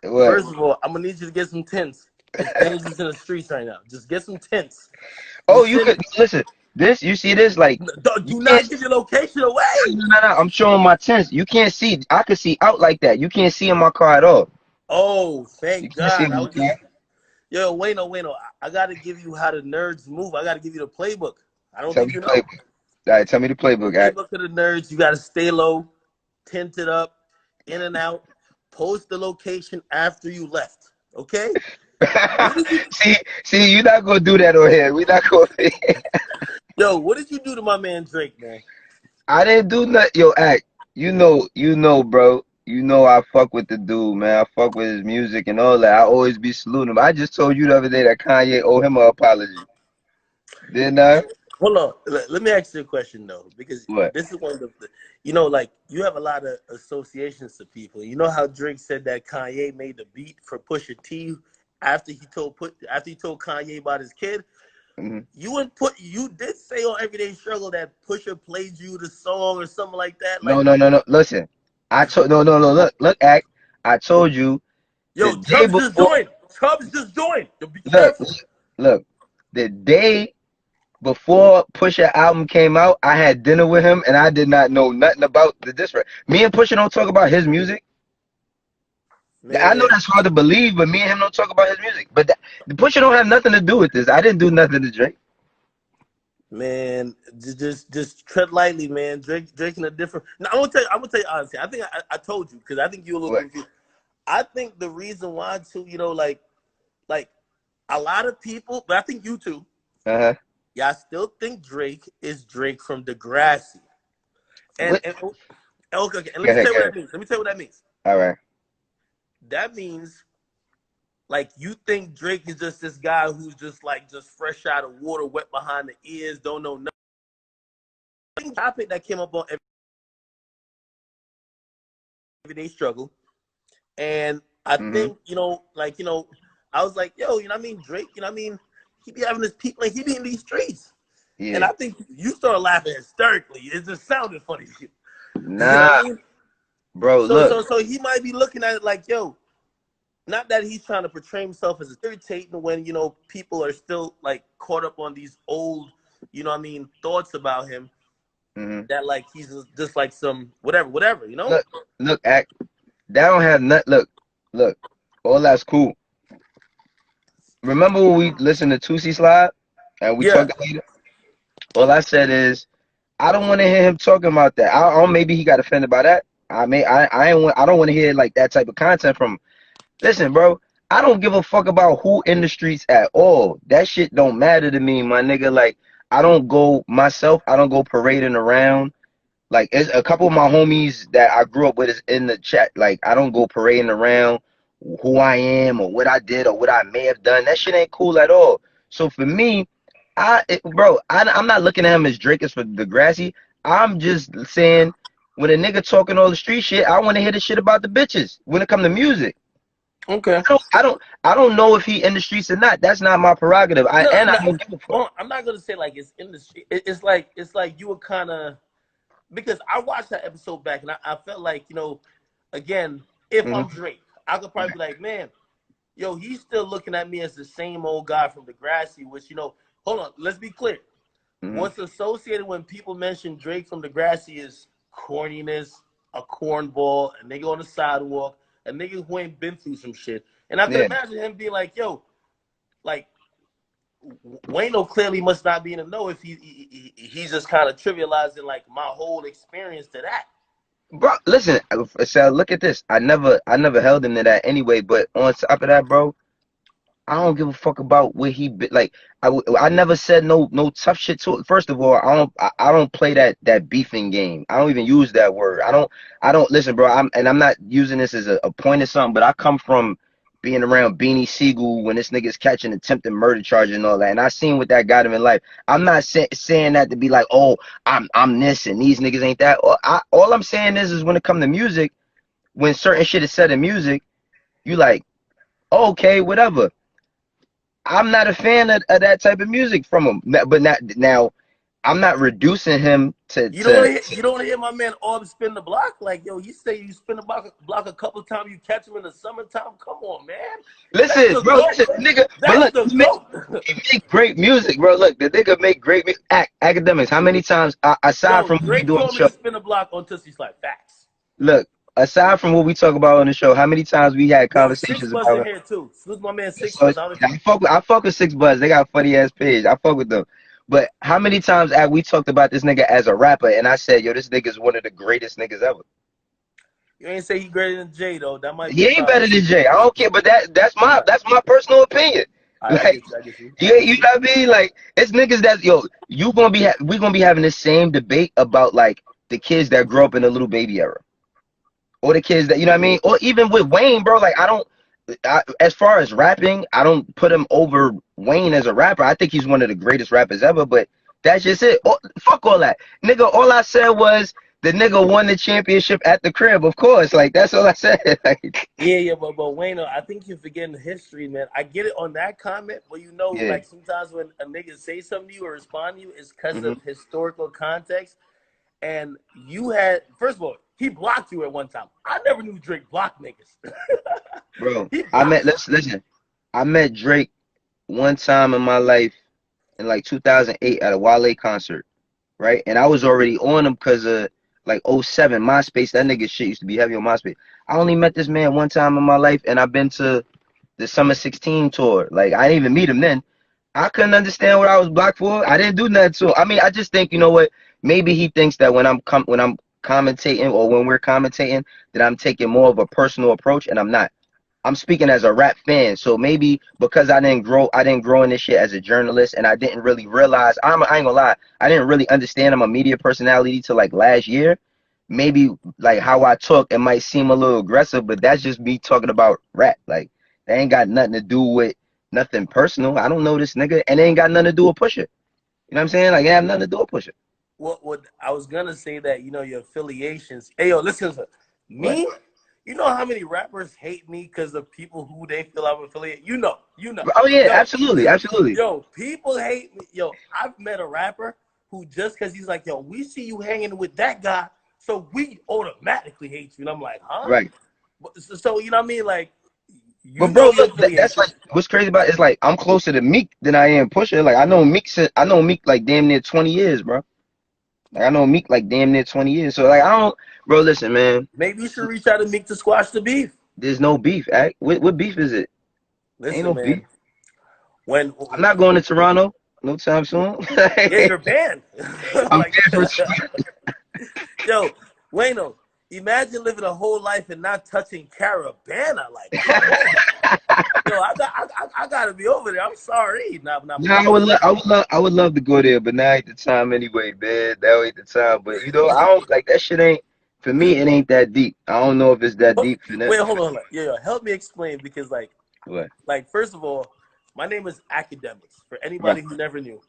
What? First of all, I'm gonna need you to get some tents. It's dangerous in the streets right now. Just get some tents. Oh, Just you send. could listen. This, you see this? Like, you Do can't. not give your location away. No, no, no. I'm showing my tents. You can't see. I could see out like that. You can't see in my car at all. Oh, You thank can't see God. in I my was just car. yo, Wayno. I gotta give you how the nerds move. I gotta give you the playbook. I don't Tell think me you the know. playbook. All right, tell me the playbook. All right. Playbook of the nerds. You gotta stay low, tint it up, in and out. Post the location after you left. Okay? What did you see, see, you're not gonna do that on here. We not gonna. Yo, what did you do to my man Drake, man? I didn't do nothing. Yo, act. You know, bro. You know I fuck with the dude, man. I fuck with his music and all that. I always be saluting him. I just told you the other day that Kanye owe him an apology. Didn't I? Hold on. Let me ask you a question though, because What? this is one of like you have a lot of associations to people. You know how Drake said that Kanye made the beat for Pusha T after he told Kanye about his kid. Mhm. You did say on Everyday Struggle that Pusha played you the song or something like that. No, Like, no, no, no. Listen, I told no, no, no. Look, act. I told you the yo, day Tubbs just before. joined. Tubbs just joined. Yo, be Look, careful. look. The day before Pusha album came out, I had dinner with him, and I did not know nothing about the diss record. Me and Pusha don't talk about his music. I know Man, that's hard to believe, but me and him don't talk about his music. But the Pusha don't have nothing to do with this. I didn't do nothing to Drake. man, just tread lightly, man. Drake in a different. No, I'm gonna tell you honestly. I think I told you because I think you're a little What? confused. I think the reason why too, like a lot of people, but I think you too. Uh-huh. Yeah, I still think Drake is Drake from Degrassi. And What? and okay, and let Go me ahead, tell you go what ahead. that means. Let me tell you what that means. All right. That means like you think Drake is just this guy who's just fresh out of water, wet behind the ears, don't know nothing. Topic that came up on Everyday Struggle, and I Mm-hmm. think I was like, yo, what I mean, Drake, what I mean, he be having this people like he be in these streets, and Yeah. I think you started laughing hysterically. It just sounded funny to you. You know what I Nah, mean? bro. So Look. so so he might be looking at it like, yo, not that he's trying to portray himself as irritating when people are still like caught up on these old, thoughts about him Mm-hmm. that like he's just like some whatever. Look. Look. Act. That don't have nothing. Look. Look. All that's cool. Remember when we listened to Tusi Slide and we Yeah. talked later? All I said is I don't want to hear him talking about that. I don't. Maybe he got offended by that. I don't want to hear like that type of content from him. Listen, bro. I don't give a fuck about who in the streets at all. That shit don't matter to me, my nigga. Like I don't go myself. I don't go parading around. Like it's a couple of my homies that I grew up with is in the chat. Like I don't go parading around who I am or what I did or what I may have done. That shit ain't cool at all. So for me, I'm not looking at him as Drake is for Degrassi. I'm just saying when a nigga talking all the street shit, I want to hear the shit about the bitches when it come to music. Okay. I don't know if he in the streets or not. That's not my prerogative. I No, and I no. don't give a fuck. Well, I'm not gonna say like it's industry. It's like you were kind of because I watched that episode back and I felt like again, if I'm Hmm. Drake, I could probably be like, man, yo, he's still looking at me as the same old guy from Degrassi. Which hold on, let's be clear. Hmm. What's associated when people mention Drake from Degrassi is corniness, a cornball, a nigga on the sidewalk, a nigga who ain't been through some shit. And I could Yeah. imagine him being like, yo, like Wayno clearly must not be in the know if he's just kind of trivializing like my whole experience to that. Bro, listen, so look at this. I never held him to that anyway. But on top of that, bro, I don't give a fuck about what he like. I never said no tough shit to it. First of all, I don't play that beefing game. I don't even use that word. I don't listen, bro. I'm not using this as a point or something. But I come from being around Beanie Siegel when this nigga's catching attempted murder charges and all that, and I seen what that got him in life. I'm not saying that to be like, oh, I'm this and these niggas ain't that. All I'm saying is when it come to music, when certain shit is said in music, you like, okay, whatever. I'm not a fan of that type of music from him. But not now. I'm not reducing him You don't hear my man Orb spin the block? Like, yo, he say you spin the block a couple of times, you catch him in the summertime. Come on, man. That's Listen, the bro, GOAT. listen, nigga. But That's look, the GOAT. he make great music, bro. Look, the nigga make great music. Academics. How many times aside Yo, from what we Drake do on told the me to show? spin the block on Tootsie Slide. Facts. Look, aside from what we talk about on the show, how many times we had Yo, Six conversations Buzz in about? here too. Salute my man Six So Buzz. it's, I fuck with Six Buzz. They got a funny ass page. I fuck with them. But how many times have we talked about this nigga as a rapper, and I said, yo, this nigga's one of the greatest niggas ever. You ain't say he greater than Jay though. That might be He a ain't better than conversation. Jay. I don't care, but that's my personal opinion. I Like, get you. I get you. I yeah, get you you. know what I mean? Like, it's niggas that yo, we gonna be having the same debate about like the kids that grew up in the little baby era, or the kids that you know what I mean, or even with Wayne, bro. Like, as far as rapping, I don't put him over Wayne as a rapper. I think he's one of the greatest rappers ever, but that's just it. Oh, fuck all that, nigga. All I said was the nigga won the championship at the crib, of course. Like, that's all I said. Like, Yeah, but Wayno, I think you're forgetting the history, man. I get it on that comment, but you know, yeah. like sometimes when a nigga say something to you or respond to you, it's because Hmm. of historical context. And you had, first of all, he blocked you at one time. I never knew Drake blocked niggas. Bro, He blocked you. listen. I met Drake one time in my life in like 2008 at a Wale concert, right? And I was already on him because of like '07 MySpace. That nigga shit used to be heavy on MySpace. I only met this man one time in my life, and I've been to the Summer 16 tour. Like, I didn't even meet him then. I couldn't understand what I was blocked for. I didn't do nothing to him. I mean, I just think, you know what? Maybe he thinks that when I'm commentating or when we're commentating, that I'm taking more of a personal approach, and I'm not. I'm speaking as a rap fan, so maybe because I didn't grow in this shit as a journalist, and I didn't really realize. I ain't gonna lie, I didn't really understand I'm a media personality till like last year. Maybe like how I talk, it might seem a little aggressive, but that's just me talking about rap. Like, that ain't got nothing to do with nothing personal. I don't know this nigga, and it ain't got nothing to do with Pusha. You know what I'm saying? Like, it have nothing to do with Pusha. What I was gonna say that, you know, your affiliations. Hey yo, listen to What? me. You know how many rappers hate me because of people who they feel I'm affiliated? You know. Oh yeah, Yo, absolutely, absolutely. yo, people hate me. Yo, I've met a rapper who just because he's like, yo, we see you hanging with that guy, so we automatically hate you. And I'm like, huh? Right. So you know what I mean? Like, you But bro, know your look, that's like affiliations. what's crazy about it is like I'm closer to Meek than I am Pusha. Like, I know Meek like damn near 20 years, bro. Like, I know Meek like damn near 20 years. So like, I don't, bro. Listen, man. Maybe you should reach out to Meek to squash the beef. There's no beef. Act. What beef is it? Ain't Listen, no beef. man. When I'm not going to Toronto no time soon. yeah, you're banned. I'm Like, there for. yo, Wayno, imagine living a whole life and not touching Caravana. Like, come on. Yo, I gotta be over there. I'm sorry. Nah, I would love to go there, but now ain't the time anyway, man. That ain't the time. But you know, I don't like that shit. Ain't for me. It ain't that deep. I don't know if it's that deep for that. Wait, hold on. Yeah, help me explain because, What? first of all, my name is Akademiks. For Right. anybody who never knew,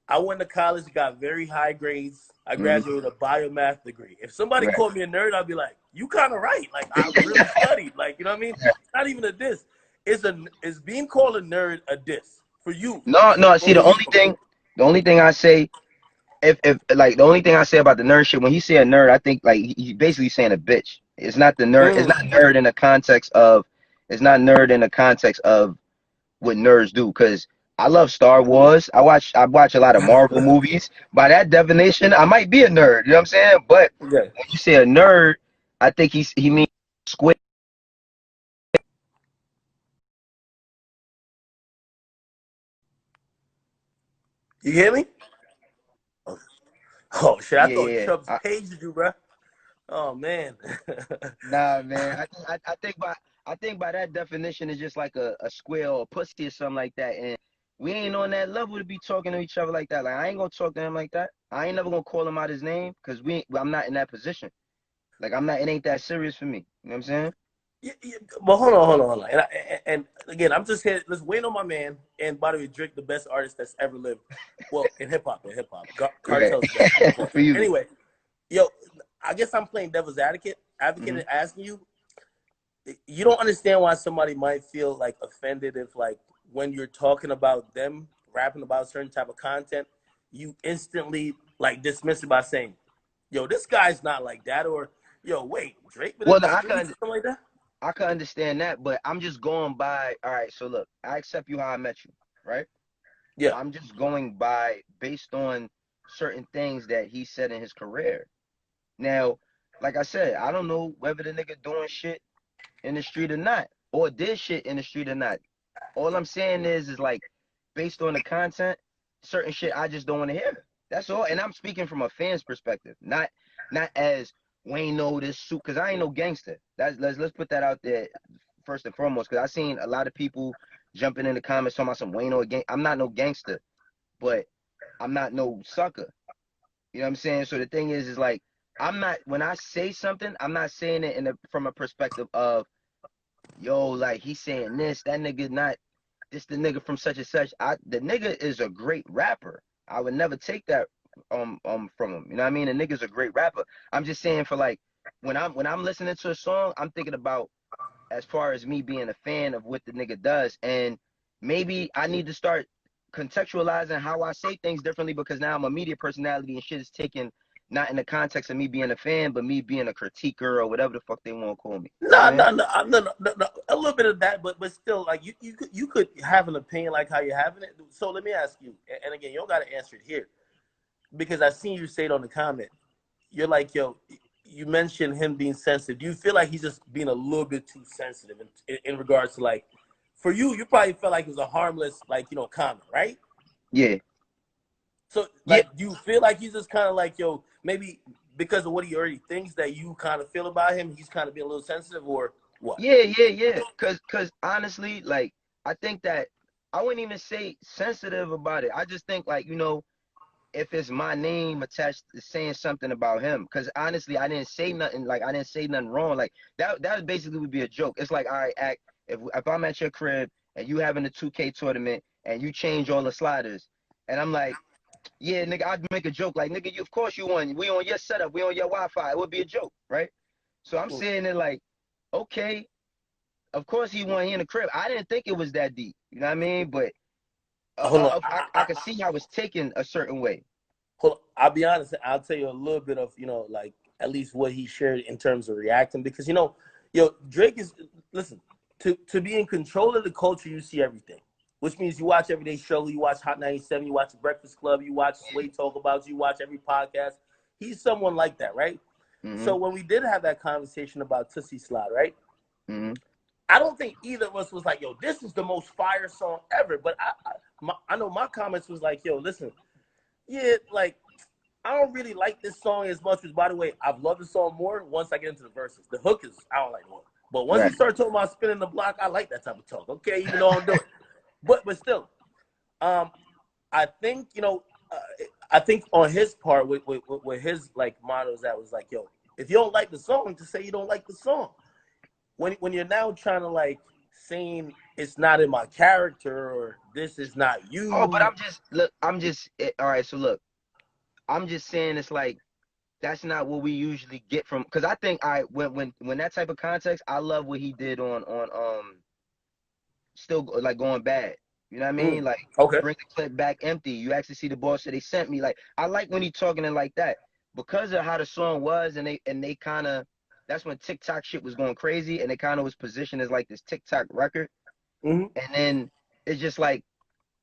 I went to college, got very high grades. I Hmm. graduated with a biomath degree. If somebody Right. called me a nerd, I'd be like, "You kind of right. Like, I really studied. Like, you know what I mean? It's not even a diss. Is being called a nerd a diss for you? No, no. See, Or you? the only thing I say, if like the only thing I say about the nerd shit, when he say a nerd, I think like he basically saying a bitch. It's not the nerd. It's not Mm. nerd in the context of. It's not nerd in the context of what nerds do. Cause I love Star Wars. I watch a lot of Marvel movies. By that definition, I might be a nerd. You know what I'm saying? But Okay. when you say a nerd, I think he means squid. You hear me? Oh shit! I Yeah, thought yeah. Chubbs paged you, bro. Oh man. Nah, man. I think by that definition, it's just like a square or a pussy or something like that. And we ain't on that level to be talking to each other like that. Like, I ain't gonna talk to him like that. I ain't never gonna call him out his name because I'm not in that position. Like, I'm not. It ain't that serious for me. You know what I'm saying? Yeah, but hold on. And again, I'm just here. Let's wait on my man. And by the way, Drake, the best artist that's ever lived. Well, in hip hop, Right. Cartel's best, of course. For you. Anyway, yo, I guess I'm playing devil's advocate Hmm. and asking you. You don't understand why somebody might feel like offended if like when you're talking about them, rapping about certain type of content, you instantly like dismiss it by saying, "Yo, this guy's not like that," or "Yo, wait, Drake been in Well, the no, streets," something like that. I can understand that, but I'm just going by. All right, so look, I accept you how I met you, right? Yeah, I'm just going by based on certain things that he said in his career. Now, like I said, I don't know whether the nigga doing shit in the street or not, or did shit in the street or not. All I'm saying is like based on the content, certain shit I just don't want to hear. That's all. And I'm speaking from a fan's perspective, not as Wayno this suit, because I ain't no gangster. That's let's put that out there first and foremost, because I seen a lot of people jumping in the comments talking about some Wayno again. I'm not no gangster, but I'm not no sucker. You know what I'm saying? So the thing is like I'm not when I say something, I'm not saying it from a perspective of yo, like he's saying this, that nigga not this the nigga from such and such. The nigga is a great rapper. I would never take that from him. You know what I mean? The nigga's a great rapper. I'm just saying for like when I'm listening to a song, I'm thinking about as far as me being a fan of what the nigga does. And maybe I need to start contextualizing how I say things differently because now I'm a media personality and shit is taken not in the context of me being a fan, but me being a critiquer or whatever the fuck they want to call me. You know what no, I mean? no, no, no, no, no, no, a little bit of that, but still, like you could have an opinion like how you're having it. So let me ask you, and again, you don't got to answer it here because I seen you say it on the comment. You're like, yo, you mentioned him being sensitive. Do you feel like he's just being a little bit too sensitive in regards to like, for you, you probably felt like it was a harmless, like, comment, right? Yeah. So, Yeah. like, do you feel like he's just kind of like, yo, maybe because of what he already thinks that you kind of feel about him, he's kind of being a little sensitive, or what? Yeah. Cause honestly, like I think that I wouldn't even say sensitive about it. I just think like, if it's my name attached to saying something about him. Cause honestly, I didn't say nothing, like I didn't say nothing wrong. Like that basically would be a joke. It's like, all right, act if I'm at your crib and you having a 2K tournament and you change all the sliders, and I'm like, yeah, nigga, I'd make a joke like, nigga, you of course you won. We on your setup, we on your Wi-Fi. It would be a joke, right? So I'm saying it like, okay, of course he won. He in the crib. I didn't think it was that deep. You know what I mean? But Hold on. I could see how it's taken a certain way. Hold on. I'll be honest. I'll tell you a little bit of, like at least what he shared in terms of reacting because, Drake is, listen, to be in control of the culture, you see everything, which means you watch Everyday Show, you watch Hot 97, you watch The Breakfast Club, you watch Sway Talk About You, watch every podcast. He's someone like that, right? Mm-hmm. So when we did have that conversation about Tootsie Slide, right? Mm-hmm. I don't think either of us was like, yo, this is the most fire song ever. But I know my comments was like, yo, listen, yeah, like, I don't really like this song as much as, by the way, I've loved the song more once I get into the verses. The hook is, I don't like the hook. But once you Right. start talking about spinning the block, I like that type of talk, okay, even though I don't do it. But still, um, I think, I think on his part, with his, like, mottos that was like, yo, if you don't like the song, just say you don't like the song. When you're now trying to, like, saying it's not in my character or this is not Oh, but you. I'm just look. All right. So look, I'm just saying it's like that's not what we usually get from. Because I think I when that type of context, I love what he did on still like going bad. You know what I mean? Like Okay. bring the clip back empty. You actually see the boss that they sent me. Like I like when he talking it like that because of how the song was, and they kind of that's when TikTok shit was going crazy, and it kind of was positioned as like this TikTok record, Mm-hmm. and then it's just like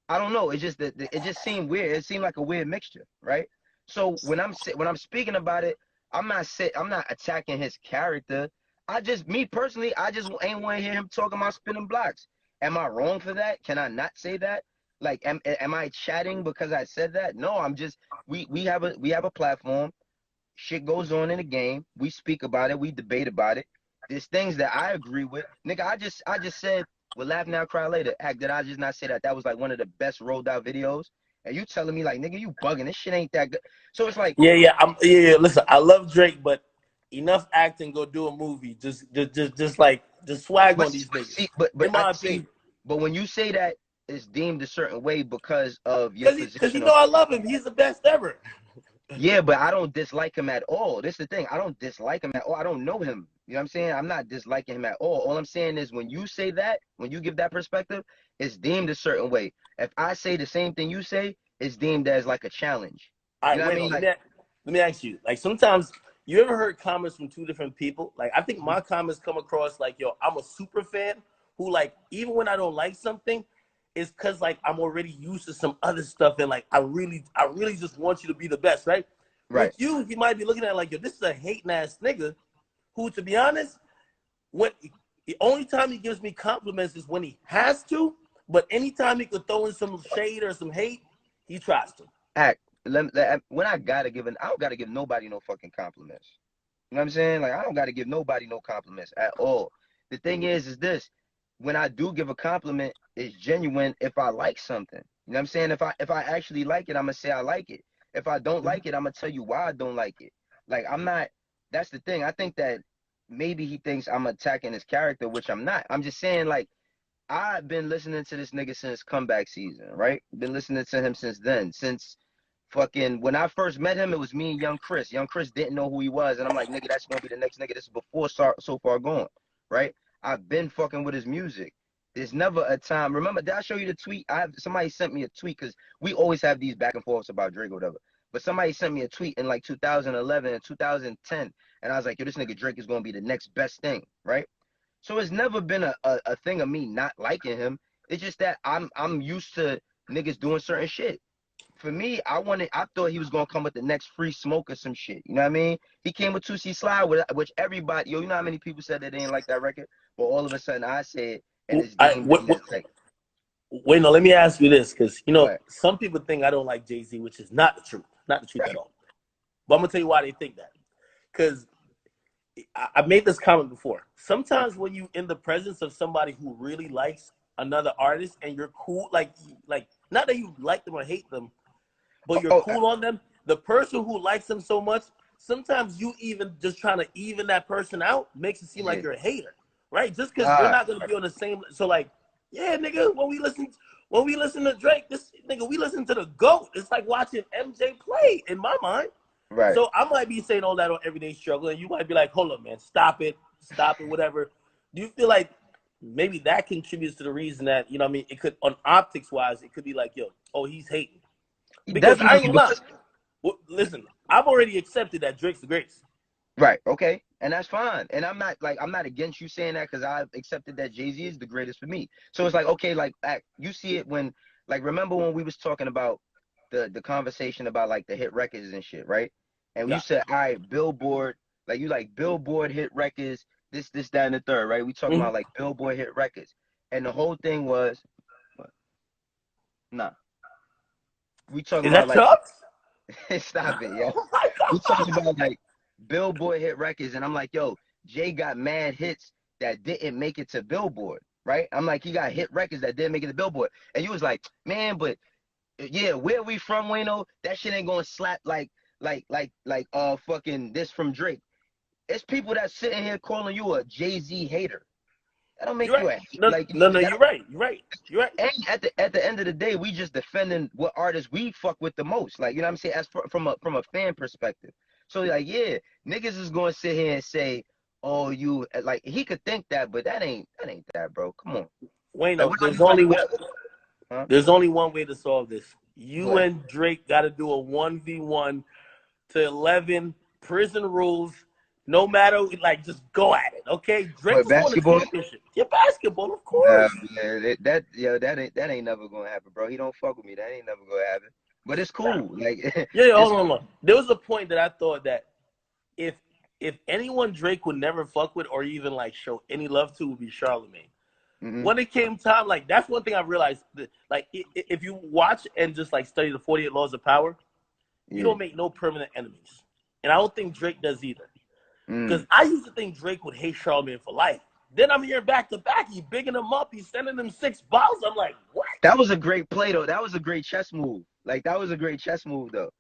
I don't know. It just that it just seemed weird. It seemed like a weird mixture, right? So when I'm speaking about it, I'm not attacking his character. I just me personally, I just ain't want to hear him talking about spinning blocks. Am I wrong for that? Can I not say that? Like, am I chatting because I said that? No, I'm just we have a platform. Shit goes on in the game. We speak about it. We debate about it. There's things that I agree with. Nigga, I just said, "We'll laugh now, cry later." Act did I just not say that? That was like one of the best rolled out videos. And you telling me like, nigga, you bugging? This shit ain't that good. So it's like, Yeah. Listen, I love Drake, but enough acting. Go do a movie. Just swag but on these see, niggas. but In I my see, opinion, but when you say that, it's deemed a certain way because of your because position on. I love him. He's the best ever. Yeah, but I don't dislike him at all. This is the thing. I don't dislike him at all. I don't know him. You know what I'm saying? I'm not disliking him at all. All I'm saying is when you say that, when you give that perspective, it's deemed a certain way. If I say the same thing you say, it's deemed as like a challenge. All You right, know what I wait, mean? no, Like, let me ask you. Like sometimes you ever heard comments from two different people? Like I think my comments come across like, yo, I'm a super fan who like even when I don't like something, it's cause like I'm already used to some other stuff and like I really just want you to be the best, right? right. With you, he might be looking at it like, yo, this is a hating ass nigga who, to be honest, when the only time he gives me compliments is when he has to, but anytime he could throw in some shade or some hate, he tries to. Act. When I gotta give I don't gotta give nobody no fucking compliments. You know what I'm saying? Like, I don't gotta give nobody no compliments at all. The thing is this: when I do give a compliment, it's genuine. If I like something, you know what I'm saying? If I actually like it, I'm gonna say I like it. If I don't like it, I'm gonna tell you why I don't like it. Like, I'm not. That's the thing. I think that maybe he thinks I'm attacking his character, which I'm not. I'm just saying, like, I've been listening to this nigga since comeback season, right? Been listening to him since then. Since fucking when I first met him, it was me and Young Chris. Young Chris didn't know who he was, and I'm like, nigga, that's gonna be the next nigga. This is before so far gone, right? I've been fucking with his music. There's never a time. Remember, did I show you the tweet? Somebody sent me a tweet because we always have these back and forths about Drake or whatever. But somebody sent me a tweet in like 2011 and 2010, and I was like, yo, this nigga Drake is gonna be the next best thing, right? So it's never been a thing of me not liking him. It's just that I'm used to niggas doing certain shit. For me, I thought he was gonna come with the next Free Smoke or some shit. You know what I mean? He came with 2C Slide, which everybody, yo, you know how many people said that they didn't like that record? But all of a sudden I said, and it's I, deemed what, as like, Wait, no, let me ask you this, because what? some people think I don't like Jay-Z, which is not the truth, not the truth at Right. all. But I'm gonna tell you why they think that. Because I made this comment before. Sometimes when you in the presence of somebody who really likes another artist and you're cool, like not that you like them or hate them, but you're Oh, cool on them. The person who likes them so much, sometimes you even just trying to even that person out makes it seem like yeah. you're a hater, right? Just because you're Ah, not gonna be on the same. So like, yeah, nigga, when we listen to Drake, this nigga, we listen to the GOAT. It's like watching MJ play in my mind. right. So I might be saying all that on Everyday Struggle, and you might be like, hold up, man, stop it, whatever. Do you feel like maybe that contributes to the reason that, you know what I mean, it could, on optics wise, it could be like, yo, oh, he's hating. He Because I ain't definitely gonna lie. was. Well, listen, I've already accepted that Drake's the greatest. Right. Okay. And that's fine. And I'm not against you saying that because I've accepted that Jay-Z is the greatest for me. So it's like, okay, like you see it when, like, remember when we was talking about the conversation about like the hit records and shit, right? And you Yeah. said, all right, Billboard, like you like Billboard hit records, this, that, and the third, right? We talking Mm-hmm. about like Billboard hit records. And the whole thing was, what? Nah, we talking Is about that like, Chubbs? stop it, yo. Oh my We god. talking about like Billboard hit records, and I'm like, yo, Jay got mad hits that didn't make it to Billboard, right? I'm like, he got hit records that didn't make it to Billboard, and you was like, man, but yeah, where we from, Wayno? That shit ain't gonna slap like fucking this from Drake. It's people that sitting here calling you a Jay-Z hater. That don't You're make right. you a No, like no, no. that. You're right. You're right. You're right. And at the end of the day, we just defending what artists we fuck with the most. Like, you know what I'm saying? As from a fan perspective. So like, yeah, niggas is gonna sit here and say, oh, you like he could think that, but that ain't that, bro. Come on. Like, Wayno, what are you like? Huh? there's only one way to solve this. You What? and Drake got to do a 1v1 to 11 prison rules. No matter, like, just go at it, okay? Drake What, just won a basketball? championship. Yeah, basketball, of Nah, course. man, that ain't never gonna happen, bro. He don't fuck with me. That ain't never gonna happen. But it's cool. Like, Yeah, yeah, it's hold on, hold on. There was a point that I thought that if if anyone Drake would never fuck with or even like show any love to would be Charlemagne. hmm When it came time, like that's one thing I realized. That, like if you watch and just like study the 48 laws of power, you Yeah. don't make no permanent enemies, and I don't think Drake does either. Because Mm. I used to think Drake would hate Charlemagne for life. Then I'm hearing back to back, he's bigging him up, he's sending him 6 balls. I'm like, what? That was a great play though. That was a great chess move. Like, that was a great chess move though.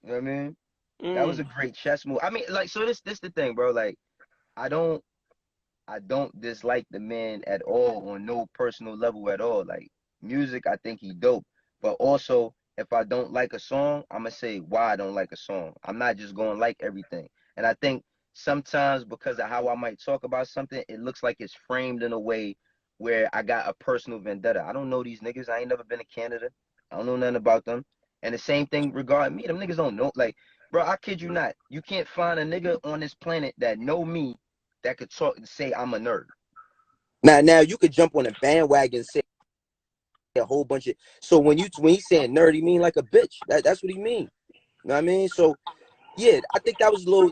You know what I mean? That was Mm. a great chess move. I mean, like, so this the thing, bro. Like, I don't I don't dislike the man at all on no personal level at all. Like, music, I think he dope. But also, if I don't like a song, I'm gonna say why I don't like a song. I'm not just gonna like everything. And I think sometimes because of how I might talk about something, it looks like it's framed in a way where I got a personal vendetta. I don't know these niggas. I ain't never been to Canada. I don't know nothing about them. And the same thing regarding me. Them niggas don't know. Like, bro, I kid you not. You can't find a nigga on this planet that know me that could talk and say I'm a nerd. Now you could jump on a bandwagon and say a whole bunch of. So when he's saying nerd, he mean like a bitch. That's what he mean. You know what I mean? So yeah, I think that was a little.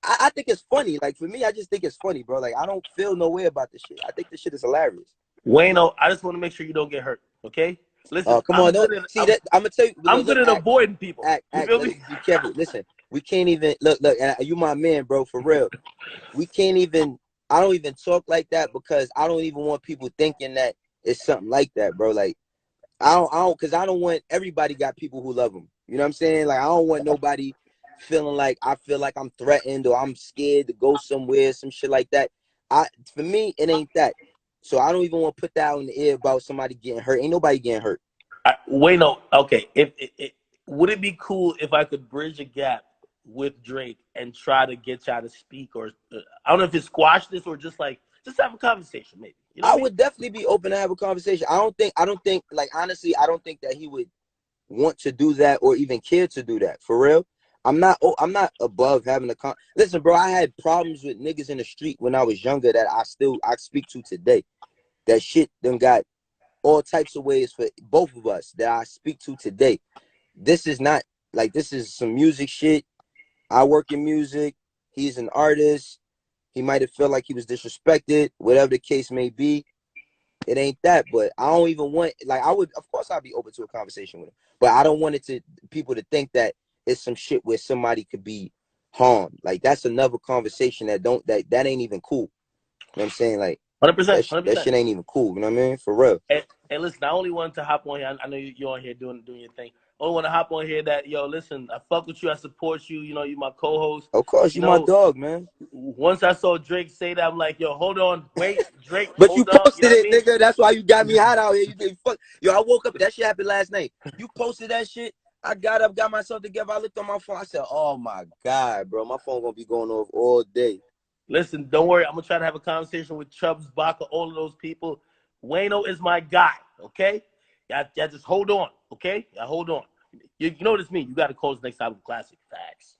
I think it's funny. Like for me, I just think it's funny, bro. Like I don't feel no way about this shit. I think this shit is hilarious. Wayno, I just want to make sure you don't get hurt. Okay. Listen, Come on, don't see that. I'm gonna tell you. I'm Look, good at avoiding people. You feel me? let's be careful. Listen, we can't even look. And you my man, bro. For real, we can't even. I don't even talk like that because I don't even want people thinking that it's something like that, bro. Like because I don't want everybody got people who love them. You know what I'm saying? Like I don't want nobody feeling like I feel like I'm threatened or I'm scared to go somewhere, some shit like that. For me, it ain't that. So I don't even want to put that out in the air about somebody getting hurt. Ain't nobody getting hurt. Wayno, okay. If would it be cool if I could bridge a gap with Drake and try to get y'all to speak, or I don't know if it's squash this or just have a conversation, maybe. You know I what I mean? would definitely be open to have a conversation. I don't think like honestly, I don't think that he would want to do that or even care to do that. For real. I'm not above having a listen, bro, I had problems with niggas in the street when I was younger that I speak to today. That shit done got all types of ways for both of us that I speak to today. This is not like this is some music shit. I work in music. He's an artist. He might have felt like he was disrespected, whatever the case may be. It ain't that, but I don't even want like I would. Of course, I'd be open to a conversation with him, but I don't want it to people to think that it's some shit where somebody could be harmed. Like that's another conversation that ain't even cool. You know what I'm saying? Like 100%, that 100%. shit ain't even cool. You know what I mean? For real. And listen, I only wanted to hop on here. I know you're on here doing your thing. I only want to hop on here that, yo, listen, I fuck with you. I support you. You know, you my co-host. Of course, You you my know, dog, man. once I saw Drake say that, I'm like, yo, hold on, wait, Drake, But you hold up. You know posted what I it, mean? nigga. That's why you got me hot out here. You think fuck. Yo, I woke up. That shit happened last night. You posted that shit. I got up, got myself together. I looked on my phone. I said, "Oh my god, bro, my phone gonna be going off all day." Listen, don't worry. I'm going to try to have a conversation with Chubbs, Baca, all of those people. Wayno is my guy, okay? Y'all just hold on, okay? Y'all hold on. You know what it's mean. You got to close next time with classic facts.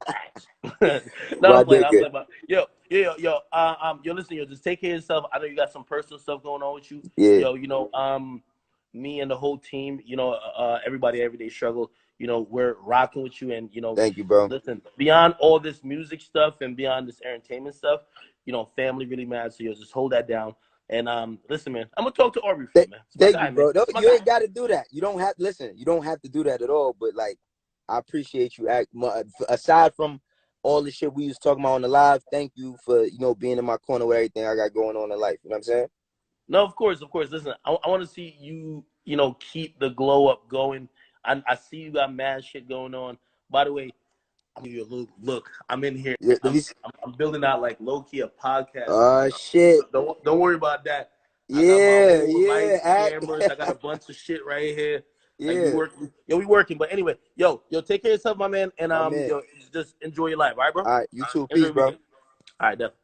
Facts. No, Why I'm playing. did I'm it? playing. But yo, listen, yo, just take care of yourself. I know you got some personal stuff going on with you. Yeah. Yo, me and the whole team, everybody, everyday struggle. We're rocking with you, and Thank you, bro. listen, beyond all this music stuff and beyond this entertainment stuff, family really matters. So just hold that down. And listen, man, I'm gonna talk to Aubrey for you, man. It's my Thank guy, you, man. bro. No, It's my you guy. ain't got to do that. You don't have listen. You don't have to do that at all. But like, I appreciate you. Aside from all the shit we was talking about on the live, thank you for being in my corner with everything I got going on in life. You know what I'm saying? No, of course, of course. Listen, I want to see you, keep the glow up going. I see you got mad shit going on. By the way, I'll give you a little look. I'm in here. Yeah, let I'm me see. I'm building out like low key a podcast room. Shit. Don't worry about that. I got my Yeah, whole yeah, lights, cameras. I got a bunch of shit right here. Like we yeah. working. Yo, we working. But anyway, yo, take care of yourself, my man. And My man. just enjoy your life, all right, bro? All right, you too. Enjoy Peace, your bro. weekend. All right, definitely.